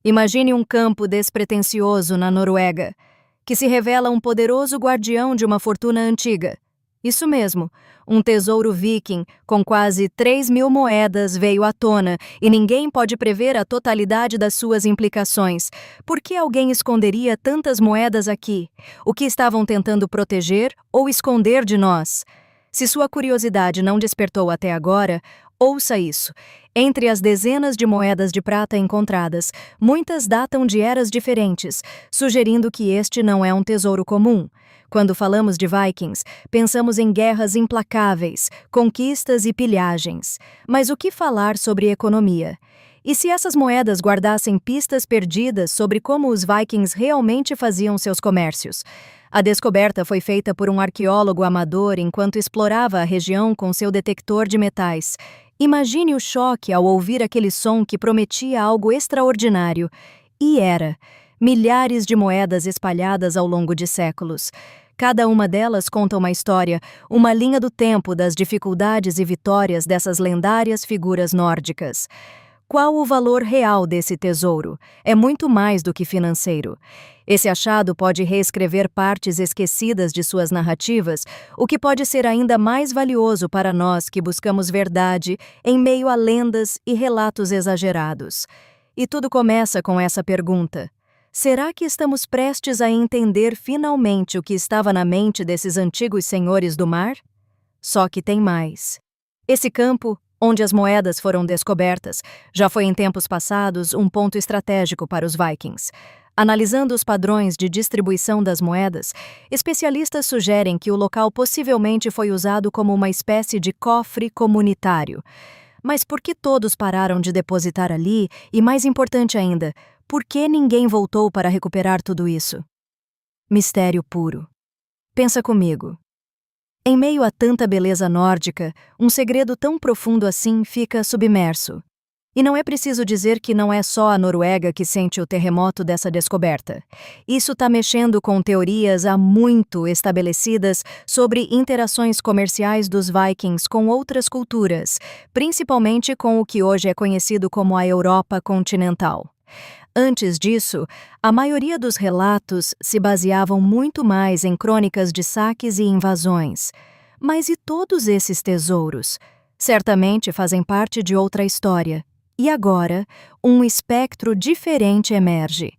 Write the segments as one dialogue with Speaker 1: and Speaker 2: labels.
Speaker 1: Imagine um campo despretensioso na Noruega, que se revela um poderoso guardião de uma fortuna antiga. Isso mesmo, um tesouro viking com quase 3.000 moedas veio à tona e ninguém pode prever a totalidade das suas implicações. Por que alguém esconderia tantas moedas aqui? O que estavam tentando proteger ou esconder de nós? Se sua curiosidade não despertou até agora, ouça isso. Entre as dezenas de moedas de prata encontradas, muitas datam de eras diferentes, sugerindo que este não é um tesouro comum. Quando falamos de Vikings, pensamos em guerras implacáveis, conquistas e pilhagens. Mas o que falar sobre economia? E se essas moedas guardassem pistas perdidas sobre como os Vikings realmente faziam seus comércios? A descoberta foi feita por um arqueólogo amador enquanto explorava a região com seu detector de metais. Imagine o choque ao ouvir aquele som que prometia algo extraordinário. E era. Milhares de moedas espalhadas ao longo de séculos. Cada uma delas conta uma história, uma linha do tempo das dificuldades e vitórias dessas lendárias figuras nórdicas. Qual o valor real desse tesouro? É muito mais do que financeiro. Esse achado pode reescrever partes esquecidas de suas narrativas, o que pode ser ainda mais valioso para nós que buscamos verdade em meio a lendas e relatos exagerados. E tudo começa com essa pergunta. Será que estamos prestes a entender finalmente o que estava na mente desses antigos senhores do mar? Só que tem mais. Esse campo, onde as moedas foram descobertas, já foi em tempos passados um ponto estratégico para os Vikings. Analisando os padrões de distribuição das moedas, especialistas sugerem que o local possivelmente foi usado como uma espécie de cofre comunitário. Mas por que todos pararam de depositar ali e, mais importante ainda, por que ninguém voltou para recuperar tudo isso? Mistério puro. Pensa comigo. Em meio a tanta beleza nórdica, um segredo tão profundo assim fica submerso. E não é preciso dizer que não é só a Noruega que sente o terremoto dessa descoberta. Isso está mexendo com teorias há muito estabelecidas sobre interações comerciais dos Vikings com outras culturas, principalmente com o que hoje é conhecido como a Europa continental. Antes disso, a maioria dos relatos se baseavam muito mais em crônicas de saques e invasões. Mas e todos esses tesouros? Certamente fazem parte de outra história. E agora, um espectro diferente emerge.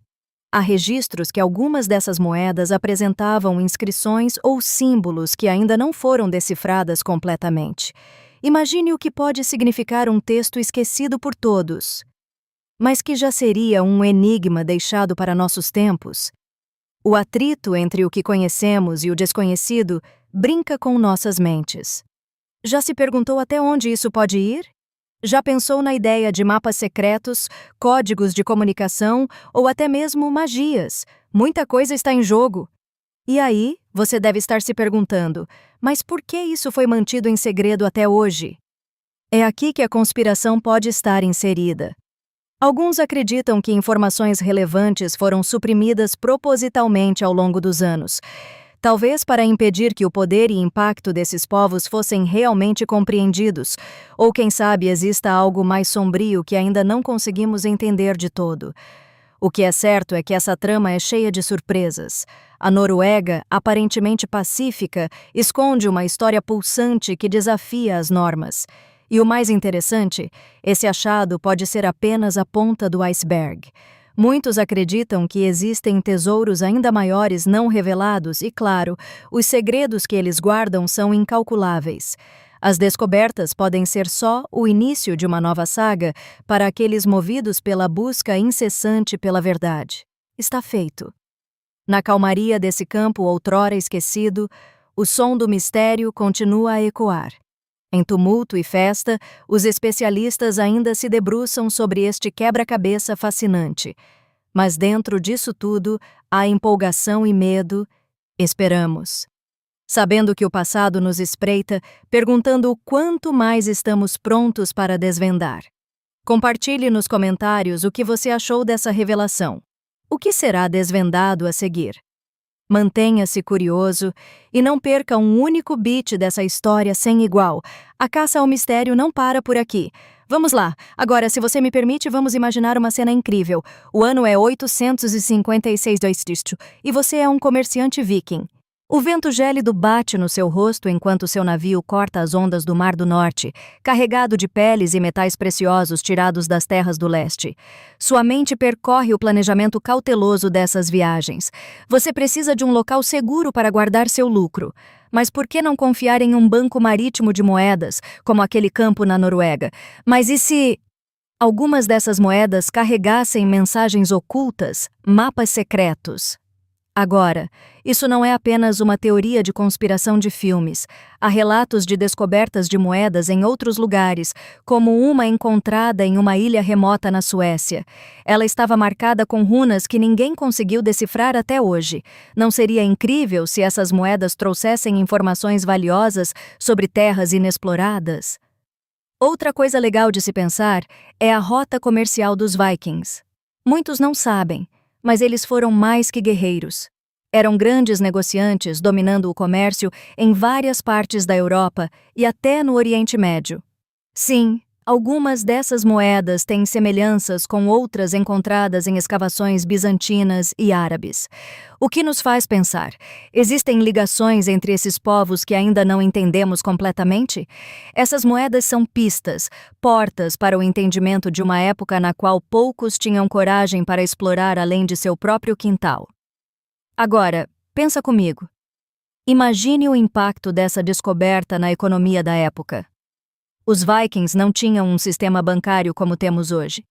Speaker 1: Há registros que algumas dessas moedas apresentavam inscrições ou símbolos que ainda não foram decifradas completamente. Imagine o que pode significar um texto esquecido por todos, mas que já seria um enigma deixado para nossos tempos. O atrito entre o que conhecemos e o desconhecido brinca com nossas mentes. Já se perguntou até onde isso pode ir? Já pensou na ideia de mapas secretos, códigos de comunicação ou até mesmo magias? Muita coisa está em jogo. E aí, você deve estar se perguntando, mas por que isso foi mantido em segredo até hoje? É aqui que a conspiração pode estar inserida. Alguns acreditam que informações relevantes foram suprimidas propositalmente ao longo dos anos, talvez para impedir que o poder e impacto desses povos fossem realmente compreendidos, ou quem sabe exista algo mais sombrio que ainda não conseguimos entender de todo. O que é certo é que essa trama é cheia de surpresas. A Noruega, aparentemente pacífica, esconde uma história pulsante que desafia as normas. E o mais interessante, esse achado pode ser apenas a ponta do iceberg. Muitos acreditam que existem tesouros ainda maiores não revelados e, claro, os segredos que eles guardam são incalculáveis. As descobertas podem ser só o início de uma nova saga para aqueles movidos pela busca incessante pela verdade. Está feito. Na calmaria desse campo outrora esquecido, o som do mistério continua a ecoar. Em tumulto e festa, os especialistas ainda se debruçam sobre este quebra-cabeça fascinante. Mas dentro disso tudo, há empolgação e medo. Esperamos. Sabendo que o passado nos espreita, perguntando o quanto mais estamos prontos para desvendar. Compartilhe nos comentários o que você achou dessa revelação. O que será desvendado a seguir? Mantenha-se curioso e não perca um único bit dessa história sem igual. A caça ao mistério não para por aqui. Vamos lá. Agora, se você me permite, vamos imaginar uma cena incrível. O ano é 856 d.C. e você é um comerciante viking. O vento gélido bate no seu rosto enquanto seu navio corta as ondas do Mar do Norte, carregado de peles e metais preciosos tirados das terras do leste. Sua mente percorre o planejamento cauteloso dessas viagens. Você precisa de um local seguro para guardar seu lucro. Mas por que não confiar em um banco marítimo de moedas, como aquele campo na Noruega? Mas e se algumas dessas moedas carregassem mensagens ocultas, mapas secretos? Agora, isso não é apenas uma teoria de conspiração de filmes. Há relatos de descobertas de moedas em outros lugares, como uma encontrada em uma ilha remota na Suécia. Ela estava marcada com runas que ninguém conseguiu decifrar até hoje. Não seria incrível se essas moedas trouxessem informações valiosas sobre terras inexploradas? Outra coisa legal de se pensar é a rota comercial dos Vikings. Muitos não sabem, mas eles foram mais que guerreiros. Eram grandes negociantes dominando o comércio em várias partes da Europa e até no Oriente Médio. Sim, algumas dessas moedas têm semelhanças com outras encontradas em escavações bizantinas e árabes. O que nos faz pensar: existem ligações entre esses povos que ainda não entendemos completamente? Essas moedas são pistas, portas para o entendimento de uma época na qual poucos tinham coragem para explorar além de seu próprio quintal. Agora, pensa comigo. Imagine o impacto dessa descoberta na economia da época. Os Vikings não tinham um sistema bancário como temos hoje.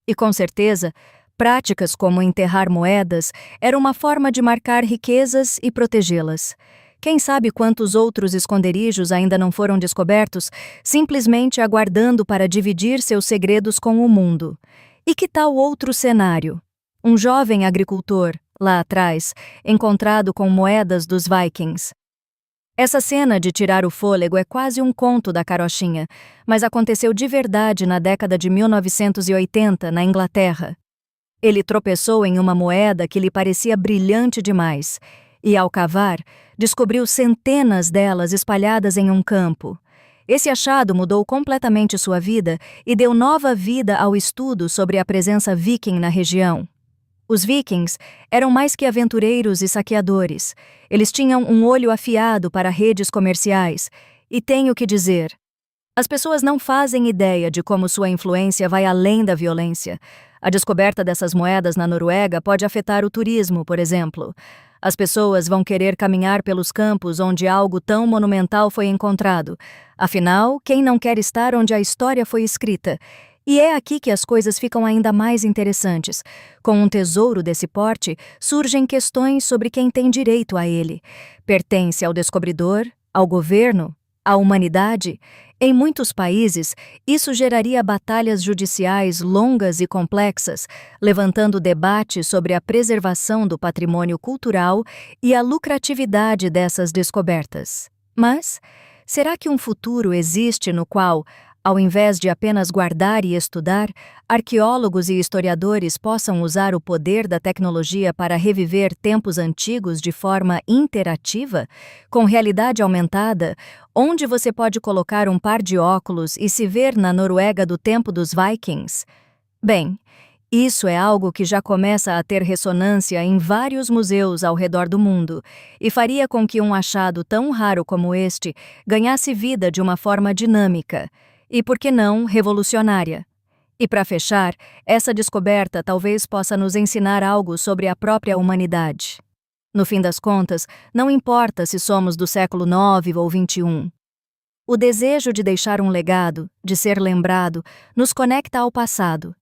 Speaker 1: E com certeza, práticas como enterrar moedas era uma forma de marcar riquezas e protegê-las. Quem sabe quantos outros esconderijos ainda não foram descobertos, simplesmente aguardando para dividir seus segredos com o mundo. E que tal outro cenário? Um jovem agricultor, lá atrás, encontrado com moedas dos Vikings. Essa cena de tirar o fôlego é quase um conto da carochinha, mas aconteceu de verdade na década de 1980, na Inglaterra. Ele tropeçou em uma moeda que lhe parecia brilhante demais, e ao cavar, descobriu centenas delas espalhadas em um campo. Esse achado mudou completamente sua vida e deu nova vida ao estudo sobre a presença viking na região. Os vikings eram mais que aventureiros e saqueadores. Eles tinham um olho afiado para redes comerciais. E tenho que dizer, as pessoas não fazem ideia de como sua influência vai além da violência. A descoberta dessas moedas na Noruega pode afetar o turismo, por exemplo. As pessoas vão querer caminhar pelos campos onde algo tão monumental foi encontrado. Afinal, quem não quer estar onde a história foi escrita? E é aqui que as coisas ficam ainda mais interessantes. Com um tesouro desse porte, surgem questões sobre quem tem direito a ele. Pertence ao descobridor? Ao governo? À humanidade? Em muitos países, isso geraria batalhas judiciais longas e complexas, levantando debate sobre a preservação do patrimônio cultural e a lucratividade dessas descobertas. Mas, será que um futuro existe no qual, ao invés de apenas guardar e estudar, arqueólogos e historiadores possam usar o poder da tecnologia para reviver tempos antigos de forma interativa, com realidade aumentada, onde você pode colocar um par de óculos e se ver na Noruega do tempo dos Vikings? Bem, isso é algo que já começa a ter ressonância em vários museus ao redor do mundo e faria com que um achado tão raro como este ganhasse vida de uma forma dinâmica. E, por que não, revolucionária? E para fechar, essa descoberta talvez possa nos ensinar algo sobre a própria humanidade. No fim das contas, não importa se somos do século IX ou XXI. O desejo de deixar um legado, de ser lembrado, nos conecta ao passado.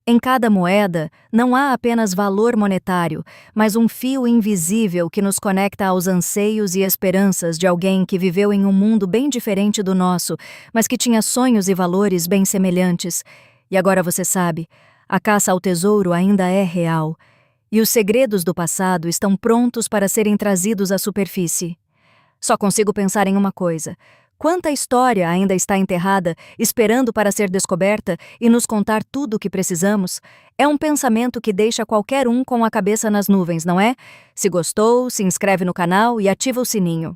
Speaker 1: Em cada moeda, não há apenas valor monetário, mas um fio invisível que nos conecta aos anseios e esperanças de alguém que viveu em um mundo bem diferente do nosso, mas que tinha sonhos e valores bem semelhantes. E agora você sabe, a caça ao tesouro ainda é real, e os segredos do passado estão prontos para serem trazidos à superfície. Só consigo pensar em uma coisa: quanta história ainda está enterrada, esperando para ser descoberta e nos contar tudo o que precisamos? É um pensamento que deixa qualquer um com a cabeça nas nuvens, não é? Se gostou, se inscreve no canal e ativa o sininho.